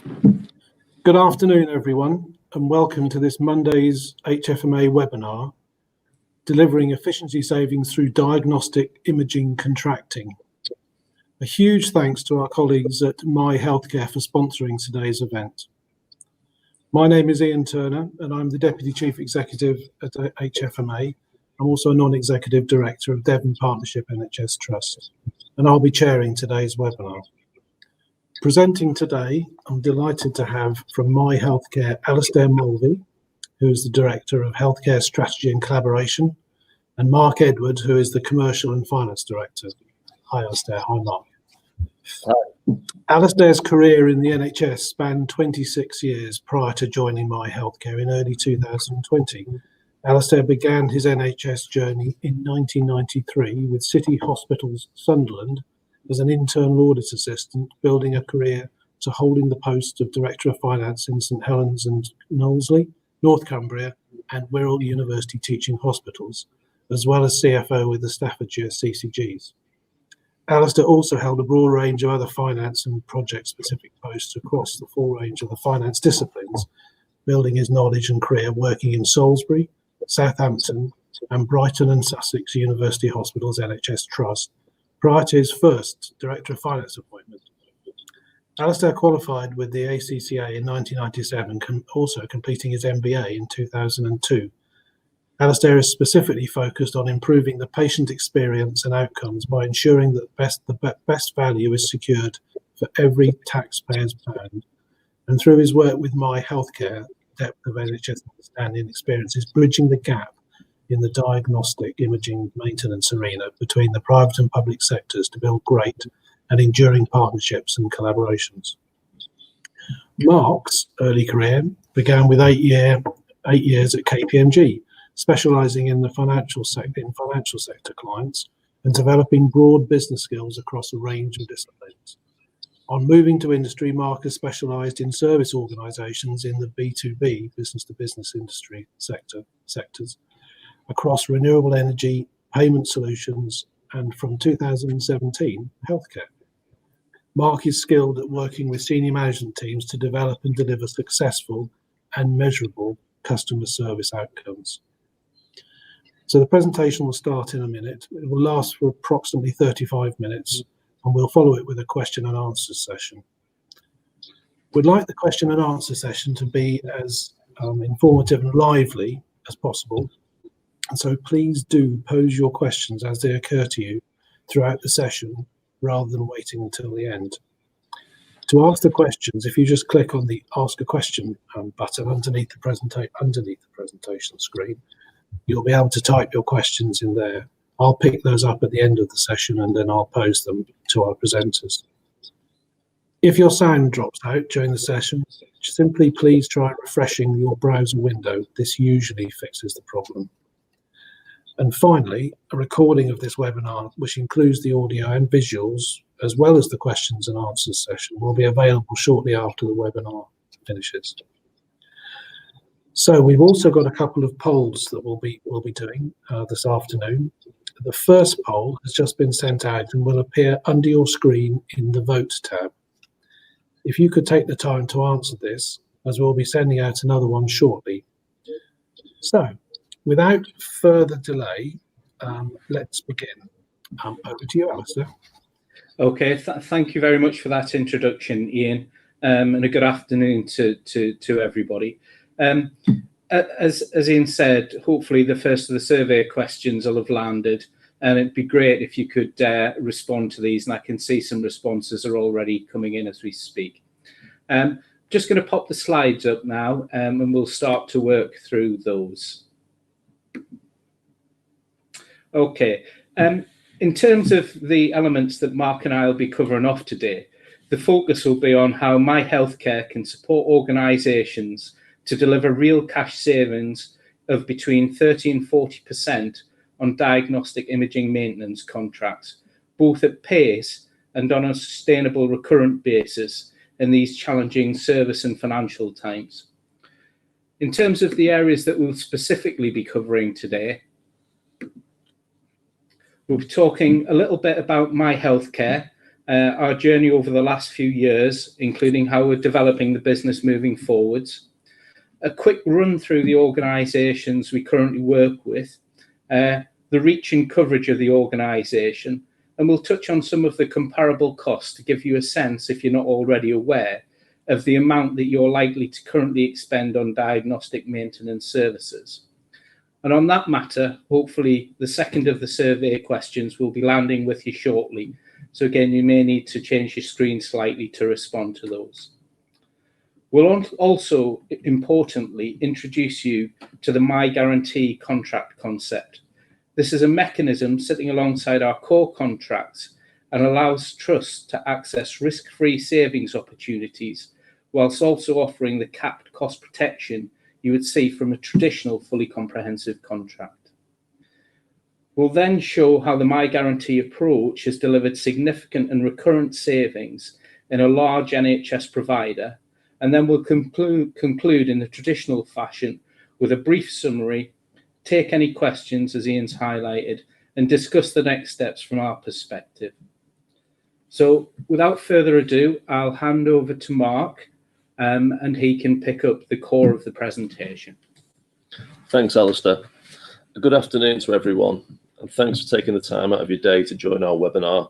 Good afternoon, everyone, and welcome to this Monday's HFMA webinar, Delivering Efficiency Savings Through Diagnostic Imaging Contracting. A huge thanks to our colleagues at My Healthcare for sponsoring today's event. My name is Ian Turner, and I'm the Deputy Chief Executive at HFMA. I'm also a Non-Executive Director of Devon Partnership NHS Trust, and I'll be chairing today's webinar. Presenting today, I'm delighted to have from My Healthcare, Alistair Mulvey, who is the Director of Healthcare Strategy and Collaboration, and Mark Edward, who is the Commercial and Finance Director. Hi, Alistair. Hi, Mark. Hi. Alistair's career in the NHS spanned 26 years prior to joining My Healthcare in early 2020. Alistair began his NHS journey in 1993 with City Hospitals Sunderland as an internal audit assistant, building a career to holding the post of Director of Finance in St Helens and Knowsley, North Cumbria, and Wirral University Teaching Hospitals, as well as CFO with the Staffordshire CCGs. Alistair also held a broad range of other finance and project-specific posts across the full range of the finance disciplines, building his knowledge and career working in Salisbury, Southampton, and Brighton and Sussex University Hospitals NHS Trust, prior to his first Director of Finance appointment. Alistair qualified with the ACCA in 1997, also completing his MBA in 2002. Alistair is specifically focused on improving the patient experience and outcomes by ensuring that the best value is secured for every taxpayer's pound. And through his work with My Healthcare, depth of NHS understanding and experience is bridging the gap in the diagnostic imaging maintenance arena between the private and public sectors to build great and enduring partnerships and collaborations. Mark's early career began with 8 years at KPMG, specialising in the financial sector clients and developing broad business skills across a range of disciplines. On moving to industry, Mark has specialised in service organisations in the B2B, business-to-business industry sectors, across renewable energy, payment solutions, and from 2017, healthcare. Mark is skilled at working with senior management teams to develop and deliver successful and measurable customer service outcomes. So the presentation will start in a minute. It will last for approximately 35 minutes, and we'll follow it with a question and answer session. We'd like the question and answer session to be as informative and lively as possible. And so please do pose your questions as they occur to you throughout the session, rather than waiting until the end. To ask the questions, if you just click on the Ask a Question button underneath the presentation screen, you'll be able to type your questions in there. I'll pick those up at the end of the session and then I'll pose them to our presenters. If your sound drops out during the session, simply please try refreshing your browser window. This usually fixes the problem. And finally, a recording of this webinar, which includes the audio and visuals, as well as the questions and answers session, will be available shortly after the webinar finishes. So we've also got a couple of polls that we'll be doing this afternoon. The first poll has just been sent out and will appear under your screen in the Vote tab. If you could take the time to answer this, as we'll be sending out another one shortly. So, without further delay, let's begin. Over to you, Alistair. Okay, thank you very much for that introduction, Ian, and a good afternoon to everybody. As Ian said, hopefully the first of the survey questions will have landed, and it'd be great if you could respond to these, and I can see some responses are already coming in as we speak. Just going to pop the slides up now, and we'll start to work through those. Okay, in terms of the elements that Mark and I will be covering off today, the focus will be on how My Healthcare can support organisations to deliver real cash savings of between 30 and 40% on diagnostic imaging maintenance contracts, both at pace and on a sustainable recurrent basis in these challenging service and financial times. In terms of the areas that we'll specifically be covering today, we'll be talking a little bit about My Healthcare our journey over the last few years, including how we're developing the business moving forwards, a quick run through the organisations we currently work with, the reach and coverage of the organisation, and we'll touch on some of the comparable costs to give you a sense, if you're not already aware, of the amount that you're likely to currently expend on diagnostic maintenance services. And on that matter, hopefully the second of the survey questions will be landing with you shortly. So again, you may need to change your screen slightly to respond to those. We'll also, importantly, introduce you to the My Guarantee contract concept. This is a mechanism sitting alongside our core contracts and allows trusts to access risk-free savings opportunities, whilst also offering the capped cost protection you would see from a traditional fully comprehensive contract. We'll then show how the My Guarantee approach has delivered significant and recurrent savings in a large NHS provider, and then we'll conclude in the traditional fashion with a brief summary, take any questions as Ian's highlighted, and discuss the next steps from our perspective. So without further ado, I'll hand over to Mark, and he can pick up the core of the presentation. Thanks, Alistair. Good afternoon to everyone, and thanks for taking the time out of your day to join our webinar.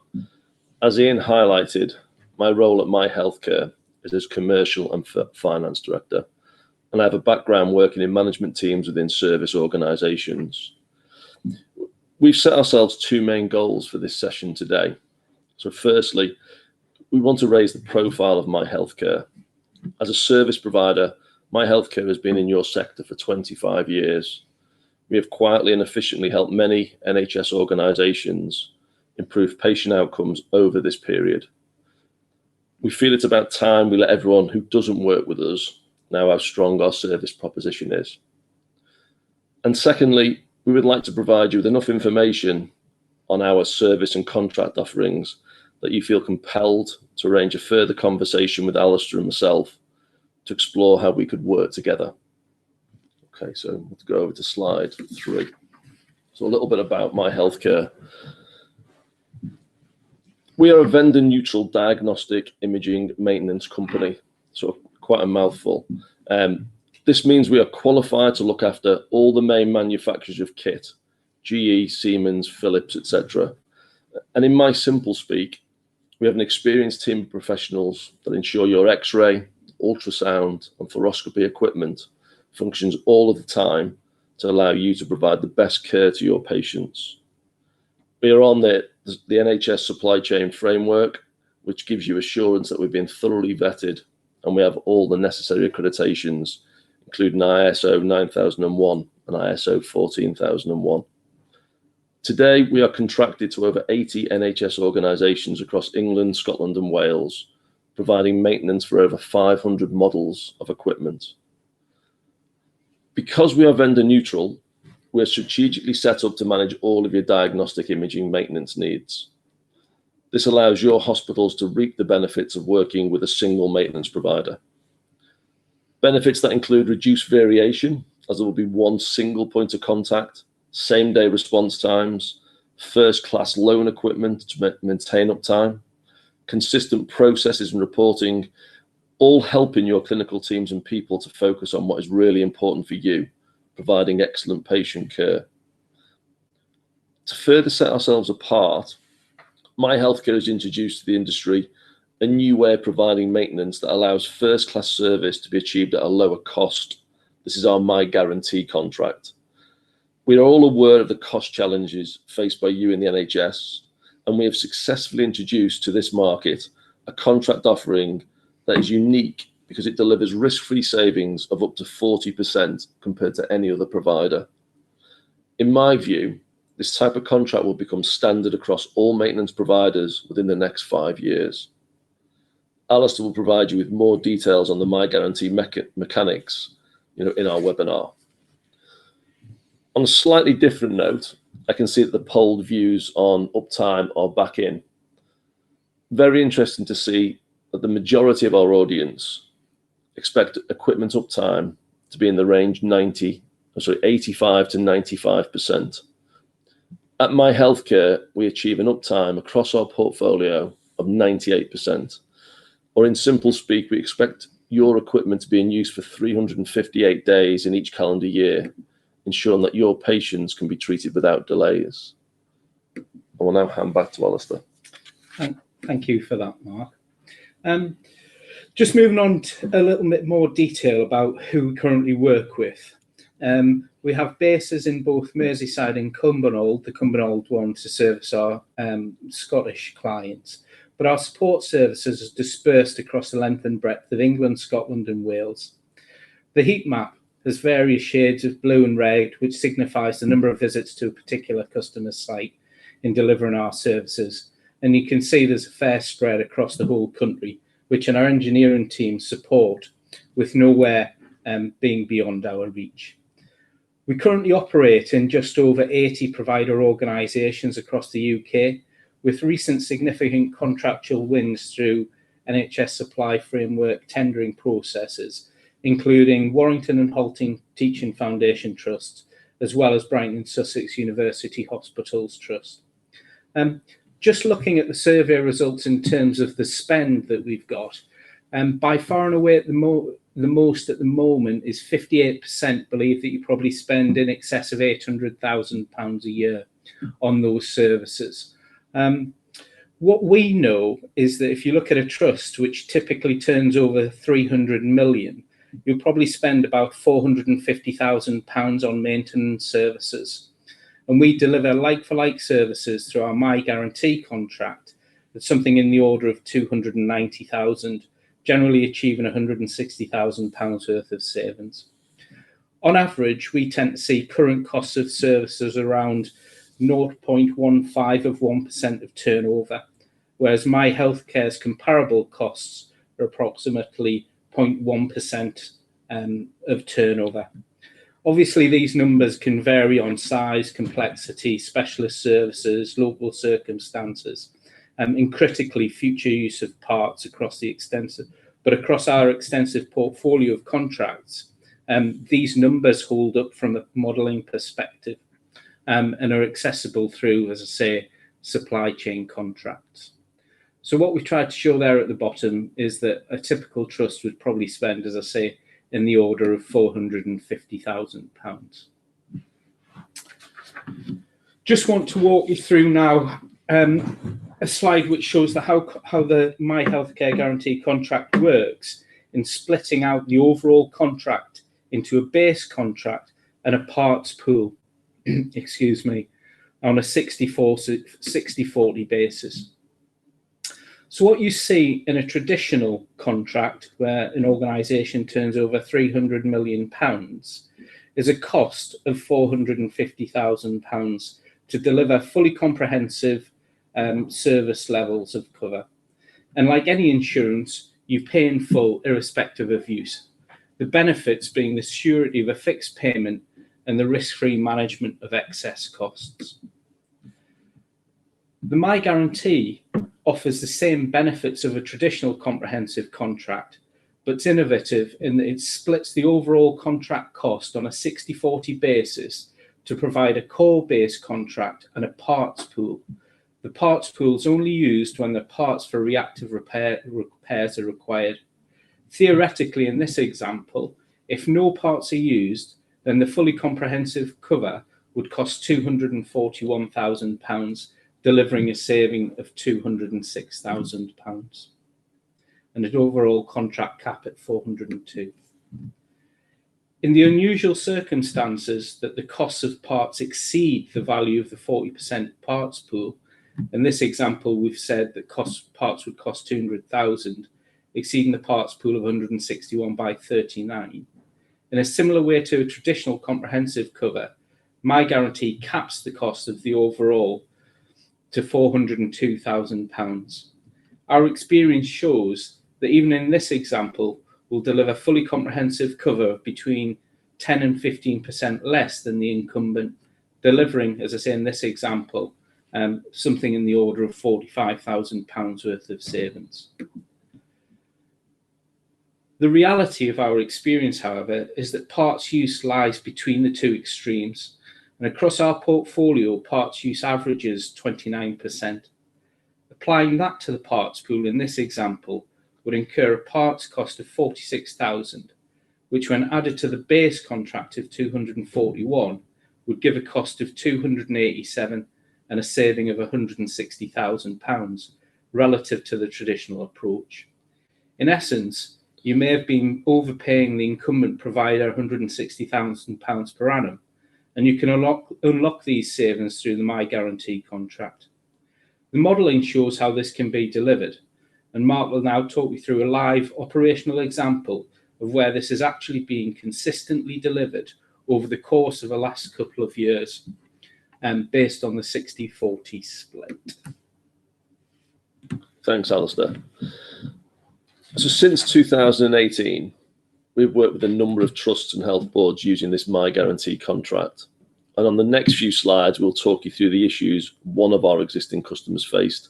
As Ian highlighted, my role at My Healthcare is as Commercial and Finance Director, and I have a background working in management teams within service organisations. We've set ourselves two main goals for this session today. So firstly, we want to raise the profile of My Healthcare. As a service provider, My Healthcare has been in your sector for 25 years. We have quietly and efficiently helped many NHS organisations improve patient outcomes over this period. We feel it's about time we let everyone who doesn't work with us know how strong our service proposition is. And secondly, we would like to provide you with enough information on our service and contract offerings that you feel compelled to arrange a further conversation with Alistair and myself to explore how we could work together. Okay, so let's go over to slide 3. So a little bit about My Healthcare. We are a vendor-neutral diagnostic imaging maintenance company, so quite a mouthful. This means we are qualified to look after all the main manufacturers of kit, GE, Siemens, Philips, etc. And in my simple speak, we have an experienced team of professionals that ensure your X-ray, ultrasound, and fluoroscopy equipment functions all of the time to allow you to provide the best care to your patients. We are on the NHS supply chain framework, which gives you assurance that we've been thoroughly vetted and we have all the necessary accreditations, including ISO 9001 and ISO 14001. Today, we are contracted to over 80 NHS organisations across England, Scotland and Wales, providing maintenance for over 500 models of equipment. Because we are vendor neutral, we're strategically set up to manage all of your diagnostic imaging maintenance needs. This allows your hospitals to reap the benefits of working with a single maintenance provider. Benefits that include reduced variation, as there will be one single point of contact, same-day response times, first-class loan equipment to maintain uptime, consistent processes and reporting, all helping your clinical teams and people to focus on what is really important for you, providing excellent patient care. To further set ourselves apart, My Healthcare has introduced to the industry a new way of providing maintenance that allows first-class service to be achieved at a lower cost. This is our My Guarantee contract. We are all aware of the cost challenges faced by you in the NHS, and we have successfully introduced to this market a contract offering that is unique because it delivers risk-free savings of up to 40% compared to any other provider. In my view, this type of contract will become standard across all maintenance providers within the next 5 years. Alistair will provide you with more details on the My Guarantee mechanics in our webinar. On a slightly different note, I can see that the polled views on uptime are back in. Very interesting to see that the majority of our audience expect equipment uptime to be in the range 85 to 95%. At My Healthcare, we achieve an uptime across our portfolio of 98%. Or in simple speak, we expect your equipment to be in use for 358 days in each calendar year, ensuring that your patients can be treated without delays. I will now hand back to Alistair. Thank you for that, Mark. Just moving on to a little bit more detail about who we currently work with. We have bases in both Merseyside and Cumbernauld, the Cumbernauld one to service our Scottish clients. But our support services are dispersed across the length and breadth of England, Scotland and Wales. The heat map has various shades of blue and red, which signifies the number of visits to a particular customer's site in delivering our services. And you can see there's a fair spread across the whole country, which our engineering team support, with nowhere being beyond our reach. We currently operate in just over 80 provider organisations across the UK, with recent significant contractual wins through NHS supply framework tendering processes, including Warrington and Halting Teaching Foundation Trust, as well as Brighton and Sussex University Hospitals Trust. Just looking at the survey results in terms of the spend that we've got, by far and away the most at the moment is 58% believe that you probably spend in excess of £800,000 a year on those services. What we know is that if you look at a trust which typically turns over 300 million, you'll probably spend about £450,000 on maintenance services. And we deliver like-for-like services through our My Guarantee contract at something in the order of 290,000, generally achieving £160,000 worth of savings. On average, we tend to see current costs of services around 0.15 of 1% of turnover, whereas My Healthcare's comparable costs are approximately 0.1% of turnover. Obviously, these numbers can vary on size, complexity, specialist services, local circumstances, and critically future use of parts across our extensive portfolio of contracts. These numbers hold up from a modelling perspective and are accessible through, as I say, supply chain contracts. So what we tried to show there at the bottom is that a typical trust would probably spend, as I say, in the order of £450,000. Just want to walk you through now a slide which shows how the My Healthcare Guarantee contract works in splitting out the overall contract into a base contract and a parts pool, excuse me, on a 60-40 basis. So what you see in a traditional contract where an organisation turns over £300 million is a cost of £450,000 to deliver fully comprehensive service levels of cover. And like any insurance, you pay in full irrespective of use. The benefits being the surety of a fixed payment and the risk-free management of excess costs. The My Guarantee offers the same benefits of a traditional comprehensive contract, but it's innovative in that it splits the overall contract cost on a 60-40 basis to provide a core-based contract and a parts pool. The parts pool is only used when the parts for reactive repairs are required. Theoretically, in this example, if no parts are used, then the fully comprehensive cover would cost £241,000, delivering a saving of £206,000 and an overall contract cap at 402. In the unusual circumstances that the costs of parts exceed the value of the 40% parts pool, in this example we've said that parts would cost 200,000, exceeding the parts pool of 161 by 39. In a similar way to a traditional comprehensive cover, My Guarantee caps the cost of the overall to £402,000. Our experience shows that even in this example, we'll deliver fully comprehensive cover between 10 and 15% less than the incumbent, delivering, as I say in this example, something in the order of £45,000 worth of savings. The reality of our experience, however, is that parts use lies between the two extremes. And across our portfolio, parts use averages 29%. A Applying that to the parts pool in this example would incur a parts cost of 46,000, which when added to the base contract of 241 would give a cost of 287 and a saving of £160,000 relative to the traditional approach. In essence, you may have been overpaying the incumbent provider £160,000 per annum, and you can unlock these savings through the My Guarantee contract. The modelling shows how this can be delivered, and Mark will now talk you through a live operational example of where this is actually being consistently delivered over the course of the last couple of years, based on the 60-40 split. Thanks, Alistair. So since 2018, we've worked with a number of trusts and health boards using this My Guarantee contract. And on the next few slides, we'll talk you through the issues one of our existing customers faced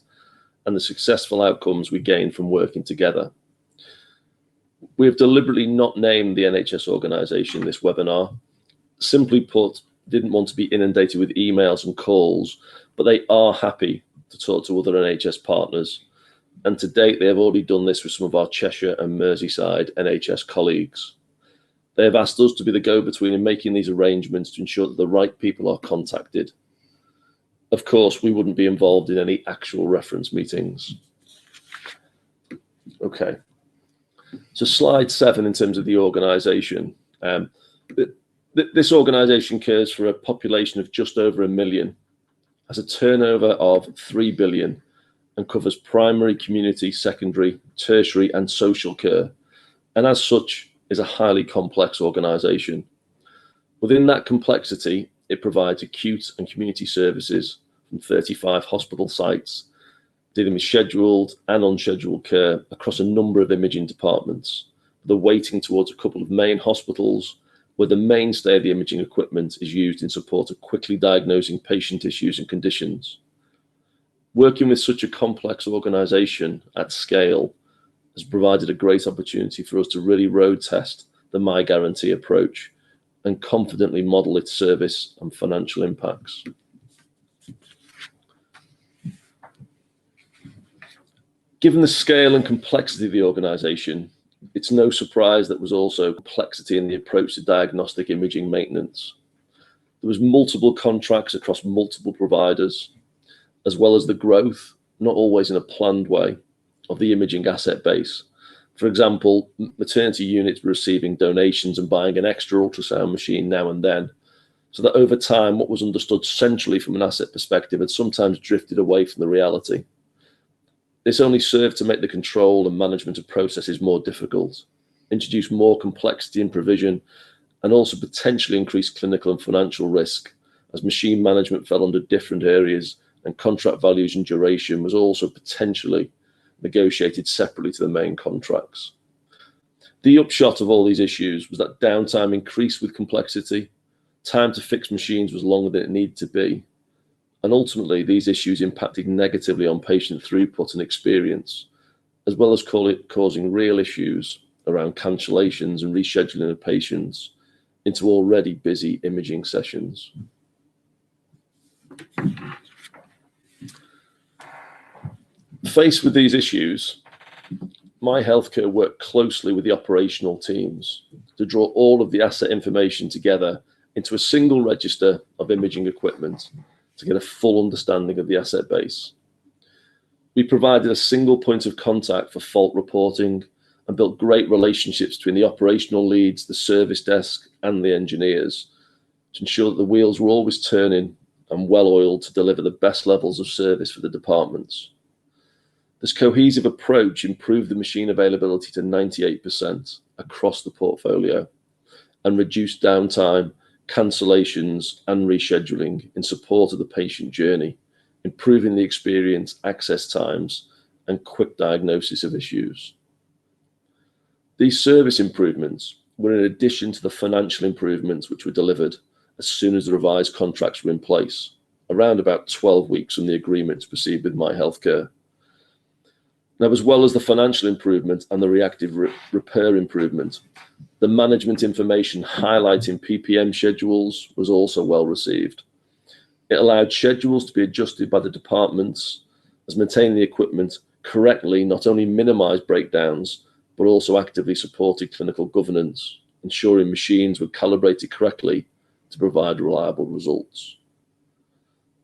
and the successful outcomes we gained from working together. We have deliberately not named the NHS organisation in this webinar. Simply put, didn't want to be inundated with emails and calls, but they are happy to talk to other NHS partners. And to date, they have already done this with some of our Cheshire and Merseyside NHS colleagues. They have asked us to be the go-between in making these arrangements to ensure that the right people are contacted. Of course, we wouldn't be involved in any actual reference meetings. Okay. So slide 7 in terms of the organisation. This organisation cares for a population of just over 1 million, has a turnover of 3 billion, and covers primary, community, secondary, tertiary and social care, and as such is a highly complex organisation. Within that complexity, it provides acute and community services from 35 hospital sites, dealing with scheduled and unscheduled care across a number of imaging departments, with a weighting towards a couple of main hospitals where the mainstay of the imaging equipment is used in support of quickly diagnosing patient issues and conditions. Working with such a complex organisation at scale has provided a great opportunity for us to really road test the My Guarantee approach and confidently model its service and financial impacts. Given the scale and complexity of the organisation, it's no surprise that there was also complexity in the approach to diagnostic imaging maintenance. There was multiple contracts across multiple providers, as well as the growth, not always in a planned way, of the imaging asset base. For example, maternity units were receiving donations and buying an extra ultrasound machine now and then, so that over time, what was understood centrally from an asset perspective had sometimes drifted away from the reality. This only served to make the control and management of processes more difficult, introduce more complexity in provision, and also potentially increase clinical and financial risk, as machine management fell under different areas and contract values and duration was also potentially negotiated separately to the main contracts. The upshot of all these issues was that downtime increased with complexity, time to fix machines was longer than it needed to be, and ultimately these issues impacted negatively on patient throughput and experience, as well as causing real issues around cancellations and rescheduling of patients into already busy imaging sessions. Faced with these issues, My Healthcare worked closely with the operational teams to draw all of the asset information together into a single register of imaging equipment to get a full understanding of the asset base. We provided a single point of contact for fault reporting and built great relationships between the operational leads, the service desk, and the engineers to ensure that the wheels were always turning and well-oiled to deliver the best levels of service for the departments. This cohesive approach improved the machine availability to 98% across the portfolio and reduced downtime, cancellations, and rescheduling in support of the patient journey, improving the experience, access times, and quick diagnosis of issues. These service improvements were in addition to the financial improvements which were delivered as soon as the revised contracts were in place, around about 12 weeks from the agreement to proceed with My Healthcare. Now, as well as the financial improvement and the reactive repair improvement, the management information highlighting PPM schedules was also well received. It allowed schedules to be adjusted by the departments as maintaining the equipment correctly not only minimised breakdowns, but also actively supported clinical governance, ensuring machines were calibrated correctly to provide reliable results.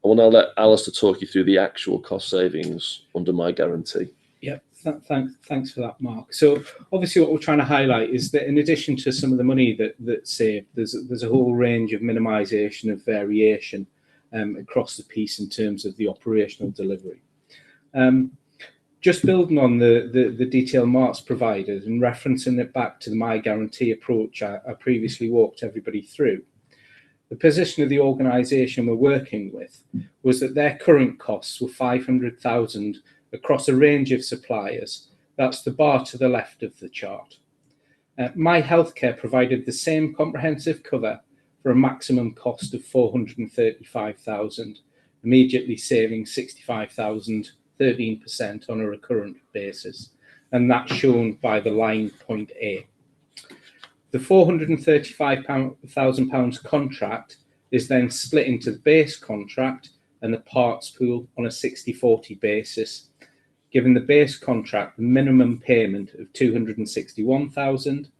I will now let Alistair talk you through the actual cost savings under my guarantee. Yep, thanks for that, Mark. So obviously what we're trying to highlight is that in addition to some of the money that's saved, there's a whole range of minimisation of variation across the piece in terms of the operational delivery. Just building on the detail Mark's provided and referencing it back to the My Guarantee approach I previously walked everybody through, the position of the organisation we're working with was that their current costs were 500,000 across a range of suppliers. That's the bar to the left of the chart. My Healthcare provided the same comprehensive cover for a maximum cost of 435,000, immediately saving 65,000, 13% on a recurrent basis, and that's shown by the line point A. The £435,000 contract is then split into the base contract and the parts pool on a 60-40 basis, giving the base contract the minimum payment of 261,000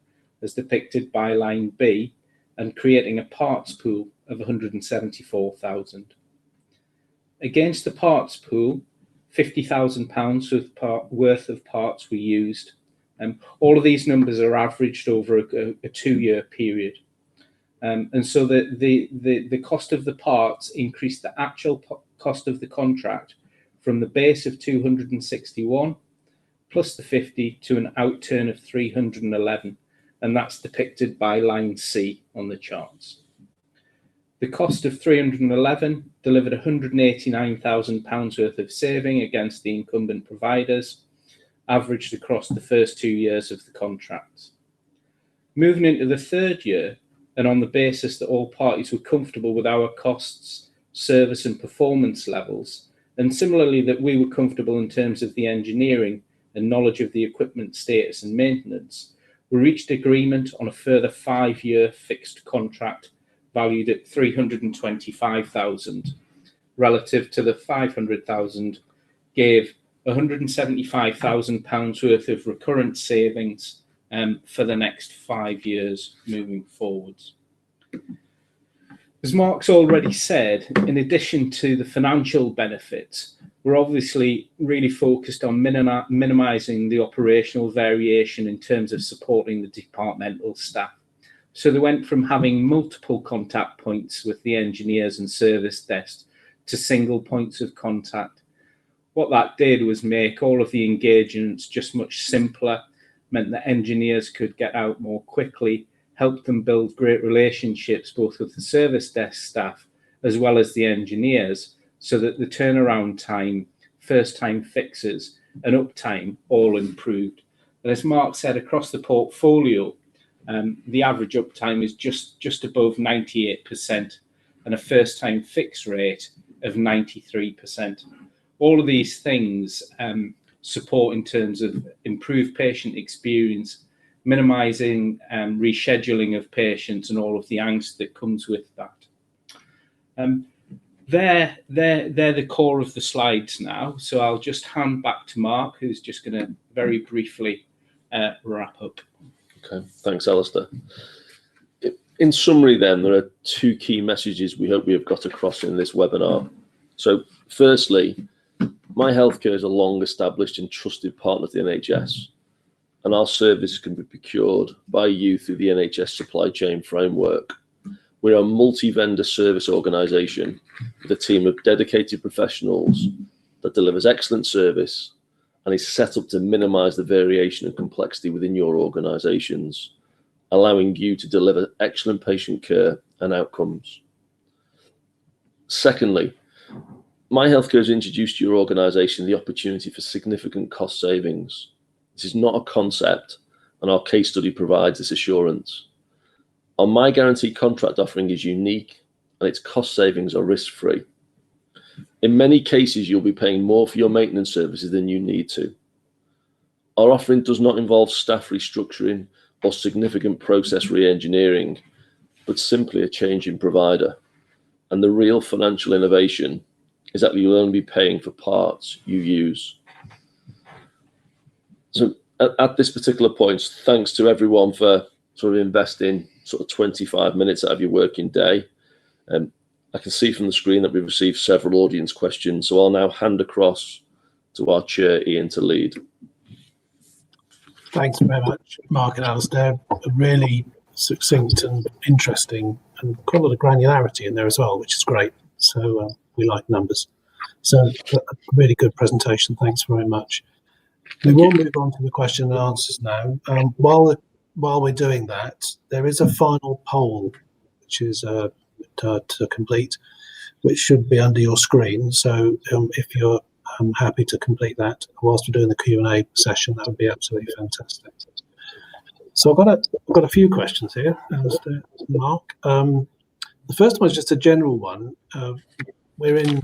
as depicted by line B, and creating a parts pool of 174,000. Against the parts pool, £50,000 worth of parts were used. All of these numbers are averaged over a 2-year period. And so the cost of the parts increased the actual cost of the contract from the base of 261 plus the 50 to an outturn of 311. And that's depicted by line C on the charts. The cost of 311 delivered £189,000 worth of saving against the incumbent providers, averaged across the first 2 years of the contracts. Moving into the third year, and on the basis that all parties were comfortable with our costs, service and performance levels, and similarly that we were comfortable in terms of the engineering and knowledge of the equipment status and maintenance, we reached agreement on a further 5-year fixed contract valued at 325,000, relative to the 500,000, gave £175,000 worth of recurrent savings for the next 5 years moving forwards. As Mark's already said, in addition to the financial benefits, we're obviously really focused on minimising the operational variation in terms of supporting the departmental staff. So they went from having multiple contact points with the engineers and service desk to single points of contact. What that did was make all of the engagements just much simpler, meant that engineers could get out more quickly, helped them build great relationships both with the service desk staff as well as the engineers, so that the turnaround time, first time fixes and uptime all improved. And as Mark said, across the portfolio, the average uptime is just above 98% and a first time fix rate of 93%. All of these things support in terms of improved patient experience, minimizing rescheduling of patients and all of the angst that comes with that. They're the core of the slides now. So I'll just hand back to Mark, who's just going to very briefly wrap up. Okay, thanks, Alistair. In summary then, there are 2 key messages we hope we have got across in this webinar. So firstly, My Healthcare is a long-established and trusted partner to the NHS, and our service can be procured by you through the NHS supply chain framework. We're a multi-vendor service organisation with a team of dedicated professionals that delivers excellent service and is set up to minimise the variation and complexity within your organisations, allowing you to deliver excellent patient care and outcomes. Secondly, My Healthcare has introduced to your organisation the opportunity for significant cost savings. This is not a concept, and our case study provides this assurance. Our My Guarantee contract offering is unique, and its cost savings are risk-free. In many cases, you'll be paying more for your maintenance services than you need to. Our offering does not involve staff restructuring or significant process re-engineering, but simply a change in provider. And the real financial innovation is that you'll only be paying for parts you use. So at this particular point, thanks to everyone for sort of investing sort of 25 minutes out of your working day. I can see from the screen that we've received several audience questions, so I'll now hand across to our chair, Ian, to lead. Thanks very much, Mark and Alistair. Really succinct and interesting, and quite a lot of granularity in there as well, which is great. So we like numbers. So a really good presentation. Thanks very much. We will move on to the question and answers now. While we're doing that, there is a final poll, which is to complete, which should be under your screen. So if you're happy to complete that whilst we're doing the Q&A session, that would be absolutely fantastic. So I've got a few questions here, Alistair, Mark. The first one is just a general one. We're in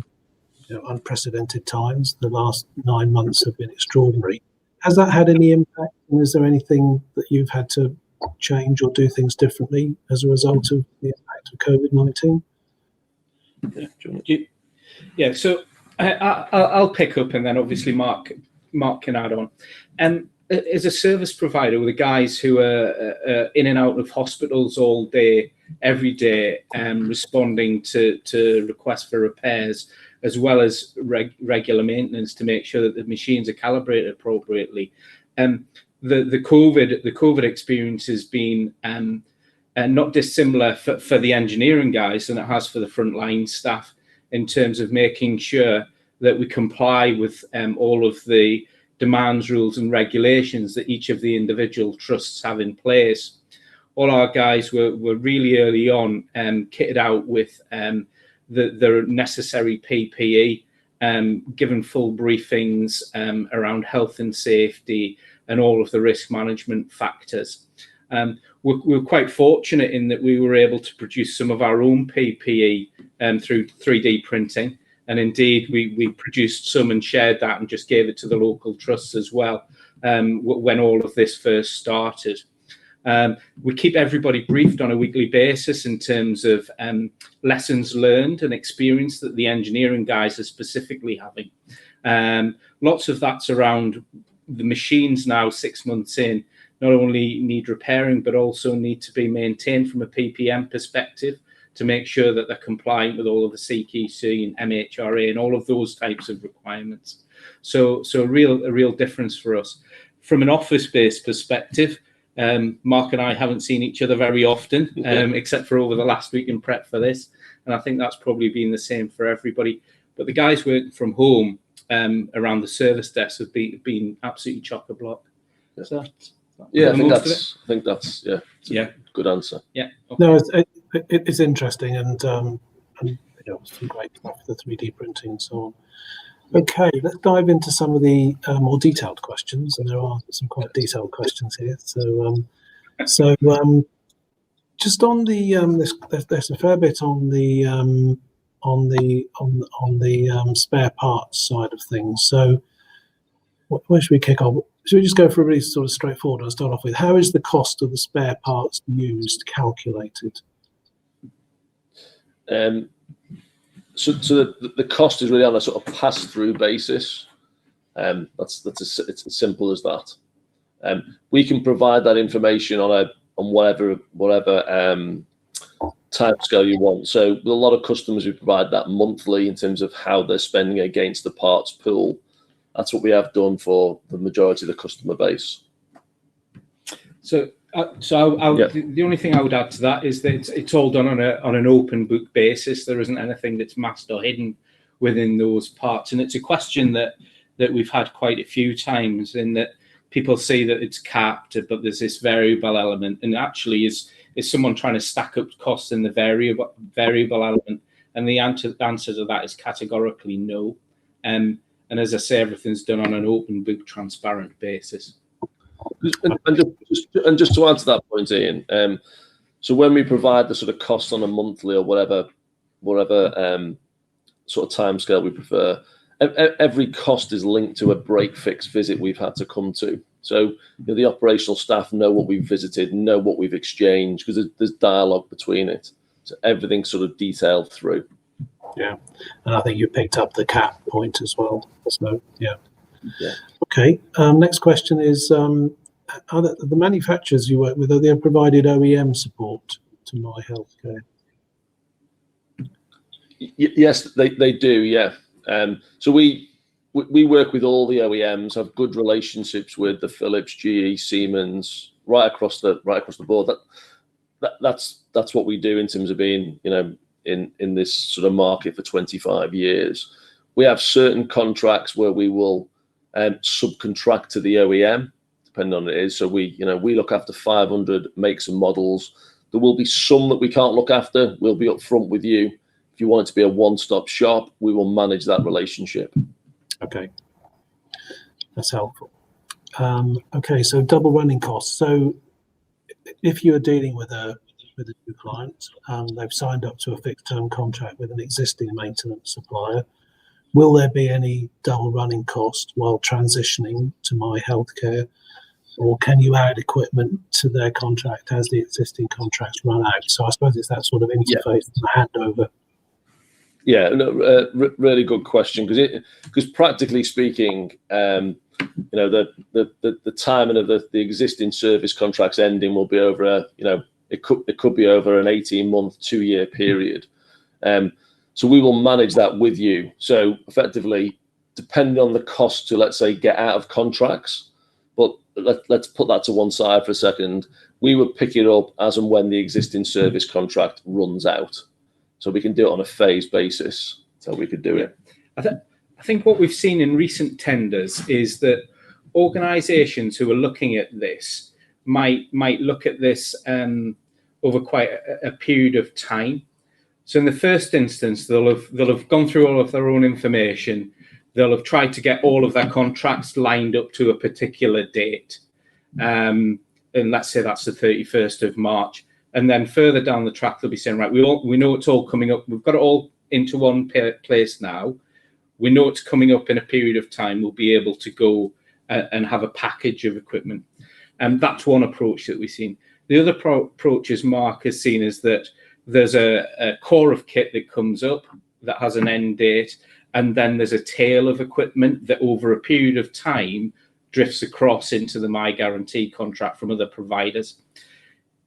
unprecedented times. The last 9 months have been extraordinary. Has that had any impact? And is there anything that you've had to change or do things differently as a result of the impact of COVID-19? Yeah, so I'll pick up, and then obviously Mark can add on. As a service provider, with the guys who are in and out of hospitals all day, every day, responding to requests for repairs, as well as regular maintenance to make sure that the machines are calibrated appropriately. The COVID experience has been not dissimilar for the engineering guys than it has for the frontline staff, in terms of making sure that we comply with all of the demands, rules and regulations that each of the individual trusts have in place. All our guys were really early on kitted out with the necessary PPE, given full briefings around health and safety and all of the risk management factors. We're quite fortunate in that we were able to produce some of our own PPE through 3D printing. And indeed, we produced some and shared that and just gave it to the local trusts as well when all of this first started. We keep everybody briefed on a weekly basis in terms of lessons learned and experience that the engineering guys are specifically having. Lots of that's around the machines now 6 months in, not only need repairing, but also need to be maintained from a PPM perspective to make sure that they're compliant with all of the CQC and MHRA and all of those types of requirements. So a real difference for us. From an office-based perspective, Mark and I haven't seen each other very often, except for over the last week in prep for this. And I think that's probably been the same for everybody. But the guys working from home around the service desk have been absolutely chock-a-block. So yeah, I think that's a good answer. Yeah. Okay. No, it's interesting, and some great stuff for the 3D printing and so on. Okay, let's dive into some of the more detailed questions, and there are some quite detailed questions here. So just on the there's a fair bit on the spare parts side of things. So where should we kick off? Should we just go for a really sort of straightforward and start off with, how is the cost of the spare parts used calculated? So the cost is really on a sort of pass-through basis. It's as simple as that. We can provide that information on whatever timescale you want. So with a lot of customers, we provide that monthly in terms of how they're spending against the parts pool. That's what we have done for the majority of the customer base. So the only thing I would add to that is that it's all done on an open book basis. There isn't anything that's masked or hidden within those parts. And it's a question that we've had quite a few times, in that people say that it's capped, but there's this variable element. And actually, is someone trying to stack up costs in the variable element? And the answer to that is categorically no. And as I say, everything's done on an open book, transparent basis. And just to answer that point, Ian, so when we provide the sort of cost on a monthly or whatever sort of timescale we prefer, every cost is linked to a break-fix visit we've had to come to. So the operational staff know what we've visited, know what we've exchanged, because there's dialogue between it. So everything's sort of detailed through. Yeah, and I think you picked up the cap point as well. So yeah. Yeah. Okay. Next question is: are the manufacturers you work with, are they provided OEM support to My Healthcare? Yes, they do. Yeah. So we work with all the OEMs, have good relationships with the Philips, GE, Siemens, right across the board. That's what we do in terms of being, in this sort of market for 25 years. We have certain contracts where we will subcontract to the OEM, depending on what it is. So we look after 500 makes and models. There will be some that we can't look after. We'll be upfront with you. If you want it to be a one-stop shop, we will manage that relationship. Okay, that's helpful. Okay, so double running costs. So if you are dealing with a new client, they've signed up to a fixed-term contract with an existing maintenance supplier, will there be any double running cost while transitioning to My Healthcare, or can you add equipment to their contract as the existing contracts run out? So I suppose it's that sort of interface and handover. Yeah, no, really good question, because practically speaking, the timing of the existing service contracts ending will be over it could be over an 18-month, 2-year period. So we will manage that with you. So effectively, depending on the cost to, let's say, get out of contracts, but let's put that to one side for a second. We would pick it up as and when the existing service contract runs out. So we can do it on a phased basis. So we could do it. I think what we've seen in recent tenders is that organisations who are looking at this might look at this over quite a period of time. So in the first instance, they'll have gone through all of their own information. They'll have tried to get all of their contracts lined up to a particular date. And let's say that's the 31st of March. And then further down the track, they'll be saying, right, we know it's all coming up. We've got it all into one place now. We know it's coming up in a period of time. We'll be able to go and have a package of equipment. And that's one approach that we've seen. The other approach, as Mark has seen, is that there's a core of kit that comes up that has an end date, and then there's a tail of equipment that over a period of time drifts across into the My Guarantee contract from other providers.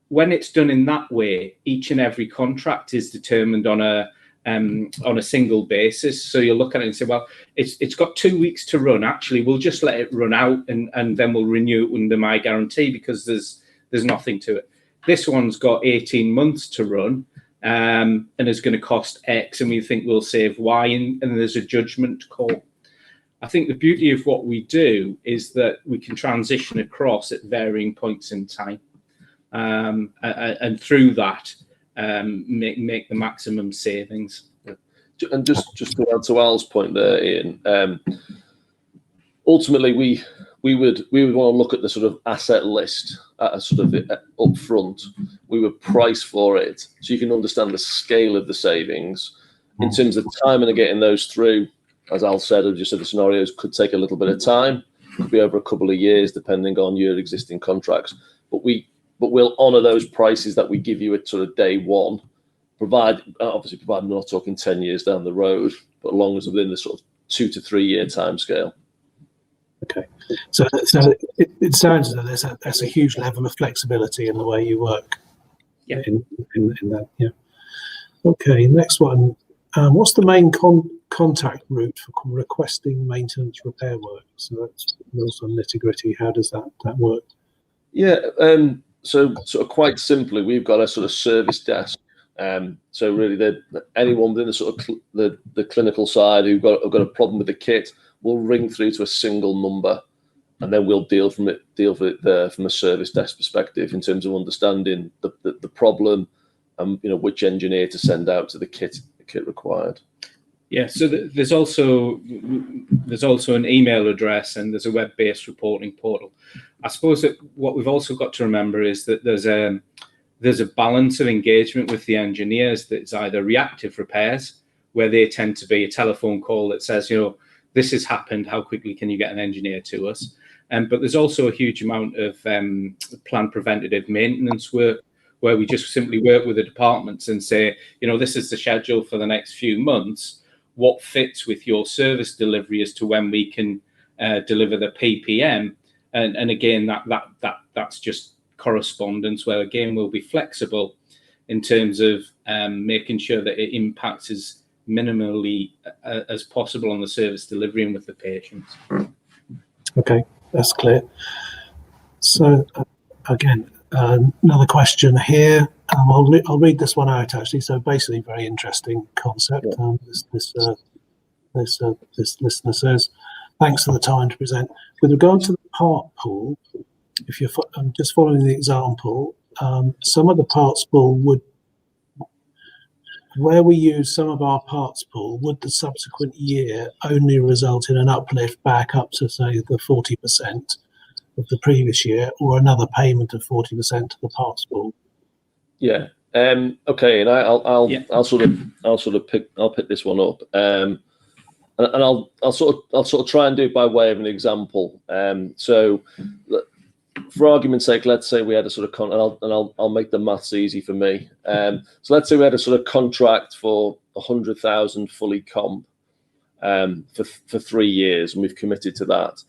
When it's done in that way, each and every contract is determined on a single basis. So you'll look at it and say, well, it's got 2 weeks to run. Actually, we'll just let it run out and then we'll renew it under My Guarantee because there's nothing to it. This one's got 18 months to run and is going to cost X, and we think we'll save Y, and there's a judgment call. I think the beauty of what we do is that we can transition across at varying points in time. And through that, make the maximum savings. And just to add to Al's point there, Ian, ultimately we would want to look at the sort of asset list at a sort of up front. We would price for it so you can understand the scale of the savings. In terms of timing of getting those through, as Al said, I just said the scenarios could take a little bit of time, could be over a couple of years depending on your existing contracts. But we'll honour those prices that we give you at sort of day one, provided we're not talking 10 years down the road, but as long as within the sort of 2 to 3 year timescale. Okay, so it sounds as though there's a huge level of flexibility in the way you work. Yeah. In that, yeah. Okay, next one. What's the main contact route for requesting maintenance repair work? So that's also nitty-gritty. How does that work? Yeah, so sort of quite simply, we've got a sort of service desk. So really, anyone within the sort of the clinical side who've got a problem with the kit will ring through to a single number, and then we'll deal with it there from a service desk perspective in terms of understanding the problem and which engineer to send out to the kit required. Yeah, so there's also an email address and there's a web-based reporting portal. I suppose that what we've also got to remember is that there's a balance of engagement with the engineers that's either reactive repairs, where they tend to be a telephone call that says, this has happened, how quickly can you get an engineer to us? But there's also a huge amount of planned preventative maintenance work where we just simply work with the departments and say, this is the schedule for the next few months. What fits with your service delivery as to when we can deliver the PPM? And again, that's just correspondence where, again, we'll be flexible in terms of making sure that it impacts as minimally as possible on the service delivery and with the patients. Okay, that's clear. So again, another question here. I'll read this one out actually. So basically, very interesting concept. This listener says, "Thanks for the time to present. With regard to the part pool, if you're just following the example, some of the parts pool would, where we use some of our parts pool, would the subsequent year only result in an uplift back up to say the 40% of the previous year, or another payment of 40% to the parts pool?" Yeah. Okay. And I'll pick this one up. And I'll sort of try and do it by way of an example. So, for argument's sake, let's say we had a sort of I'll make the maths easy for me. So let's say we had a sort of contract for 100,000 fully comp for 3 years, and we've committed to that.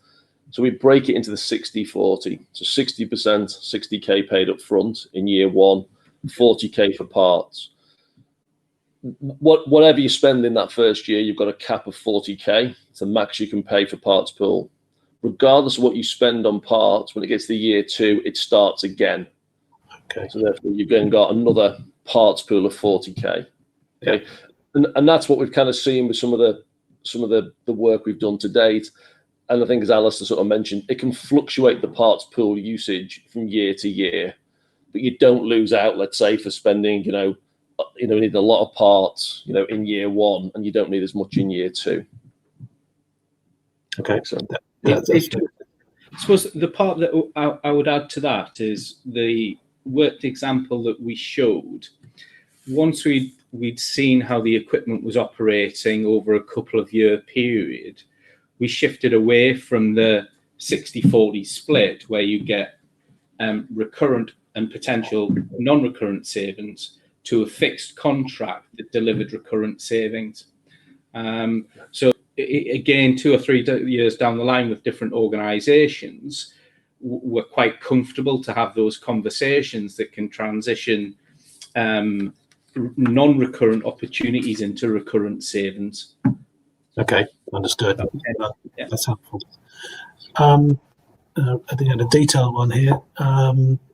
So we break it into the 60-40. So 60%, 60k paid up front in year 1, 40k for parts. Whatever you spend in that first year, you've got a cap of 40k. It's the max you can pay for parts pool. Regardless of what you spend on parts, when it gets to year 2, it starts again. Okay. So therefore, you've then got another parts pool of 40k. Okay, and that's what we've kind of seen with some of the work we've done to date. And I think, as Alistair sort of mentioned, it can fluctuate the parts pool usage from year to year, but you don't lose out. Let's say for spending, you need a lot of parts, in year 1, and you don't need as much in year 2. Okay. So. I suppose the part that I would add to that is the worked example that we showed. Once we'd seen how the equipment was operating over a couple of year period, we shifted away from the 60-40 split where you get recurrent and potential non-recurrent savings to a fixed contract that delivered recurrent savings. So again, 2 or 3 years down the line with different organisations, we're quite comfortable to have those conversations that can transition non-recurrent opportunities into recurrent savings. Okay, understood. Yeah. That's helpful. I think I had a detailed one here.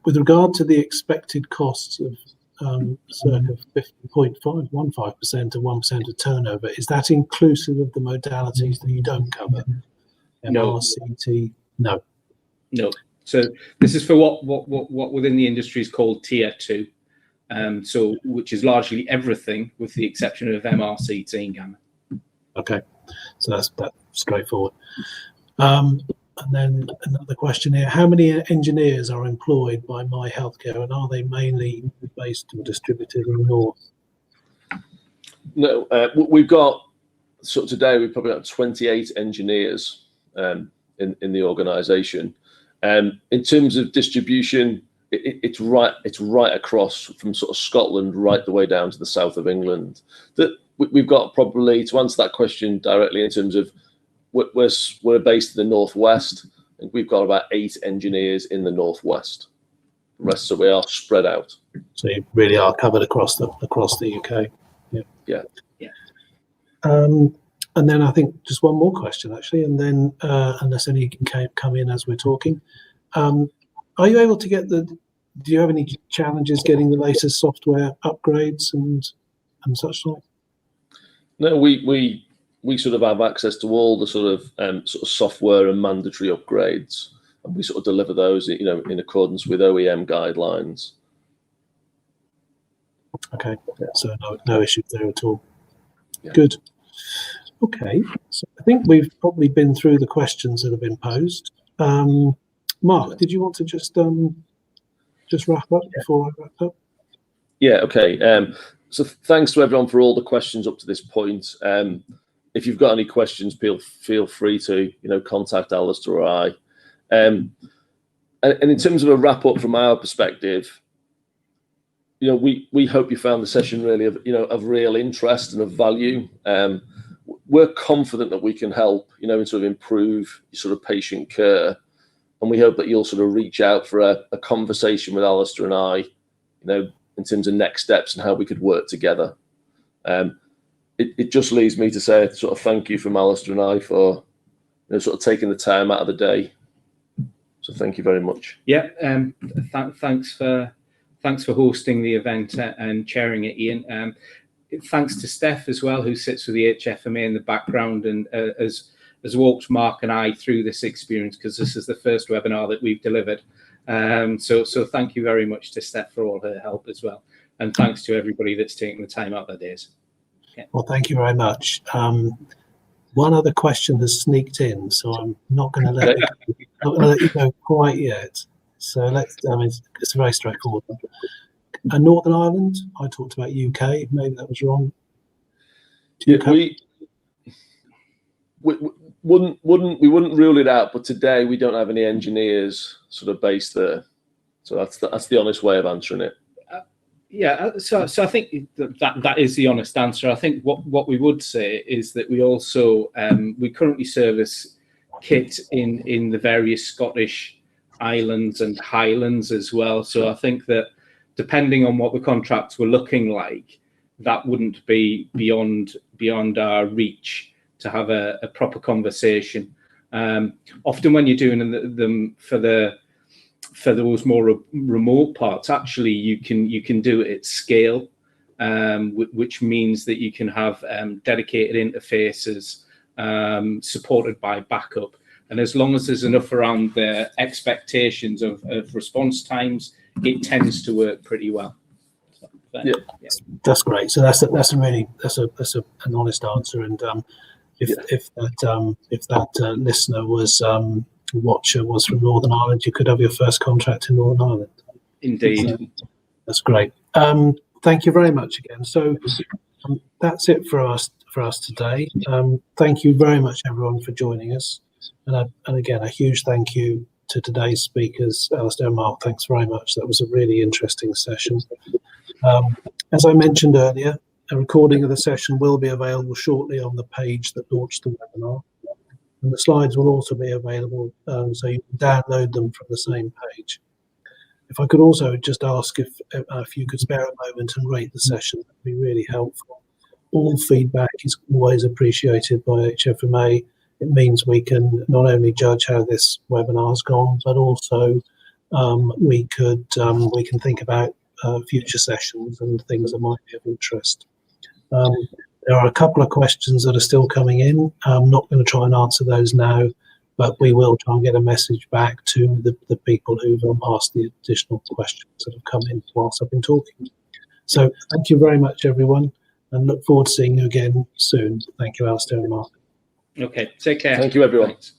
With regard to the expected costs of circa 50.515% to 1% of turnover, is that inclusive of the modalities that you don't cover? No. MRCT? No. No. So this is for what within the industry is called tier 2, so which is largely everything with the exception of MRCT and gamma. Okay, so that's straightforward. And then another question here: how many engineers are employed by My Healthcare, and are they mainly based or distributed in the north? No, we've got, so today we've probably got 28 engineers in the organisation. In terms of distribution, it's right across from sort of Scotland right the way down to the south of England. That we've got, probably to answer that question directly, in terms of we're based in the northwest. I think we've got about 8 engineers in the northwest. The rest of we are spread out. So you really are covered across the UK. Yeah. And then I think just one more question actually, and then unless any can come in as we're talking, are you able to get do you have any challenges getting the latest software upgrades and such like? No, we sort of have access to all the sort of software and mandatory upgrades, and we sort of deliver those, in accordance with OEM guidelines. Okay. So no issues there at all. Yeah. Good. Okay, so I think we've probably been through the questions that have been posed. Mark, did you want to just wrap up before I wrap up? Yeah. Okay. So thanks to everyone for all the questions up to this point. If you've got any questions, feel free to contact Alistair or I. And in terms of a wrap up from our perspective, we hope you found the session really of real interest and of value. We're confident that we can help, and sort of improve your sort of patient care. And we hope that you'll sort of reach out for a conversation with Alistair and I, in terms of next steps and how we could work together. It just leaves me to say sort of thank you from Alistair and I for sort of taking the time out of the day. So thank you very much. Yeah, thanks for hosting the event and chairing it, Ian. Thanks to Steph as well, who sits with the HFMA in the background and has walked Mark and I through this experience, because this is the first webinar that we've delivered. So thank you very much to Steph for all her help as well. And thanks to everybody that's taking the time out of their days. Okay. Well, thank you very much. One other question has sneaked in, so I'm not going to let you go quite yet. So it's very straightforward. Northern Ireland, I talked about UK, maybe that was wrong. Yeah, we wouldn't rule it out, but today we don't have any engineers sort of based there. So that's the honest way of answering it. So I think that is the honest answer. I think what we would say is that we also we currently service kit in the various Scottish islands and highlands as well. So I think that depending on what the contracts were looking like, that wouldn't be beyond our reach to have a proper conversation. Often when you're doing them for those more remote parts, actually you can do it at scale, which means that you can have dedicated interfaces supported by backup. And as long as there's enough around the expectations of response times, it tends to work pretty well. So, yeah, that's great. So that's an honest answer. And if that listener was watcher was from Northern Ireland, you could have your first contract in Northern Ireland. Indeed. So, that's great. Thank you very much again. So that's it for us today. Thank you very much, everyone, for joining us. And again, a huge thank you to today's speakers, Alistair and Mark. Thanks very much. That was a really interesting session. As I mentioned earlier, a recording of the session will be available shortly on the page that launched the webinar. And the slides will also be available, so you can download them from the same page. If I could also just ask if you could spare a moment and rate the session, that would be really helpful. All feedback is always appreciated by HFMA. It means we can not only judge how this webinar's gone, but also we can think about future sessions and things that might be of interest. There are a couple of questions that are still coming in. I'm not going to try and answer those now, but we will try and get a message back to the people who've asked the additional questions that have come in whilst I've been talking. So thank you very much, everyone, and look forward to seeing you again soon. Thank you, Alistair and Mark. Okay, take care. Thank you, everyone. Thanks.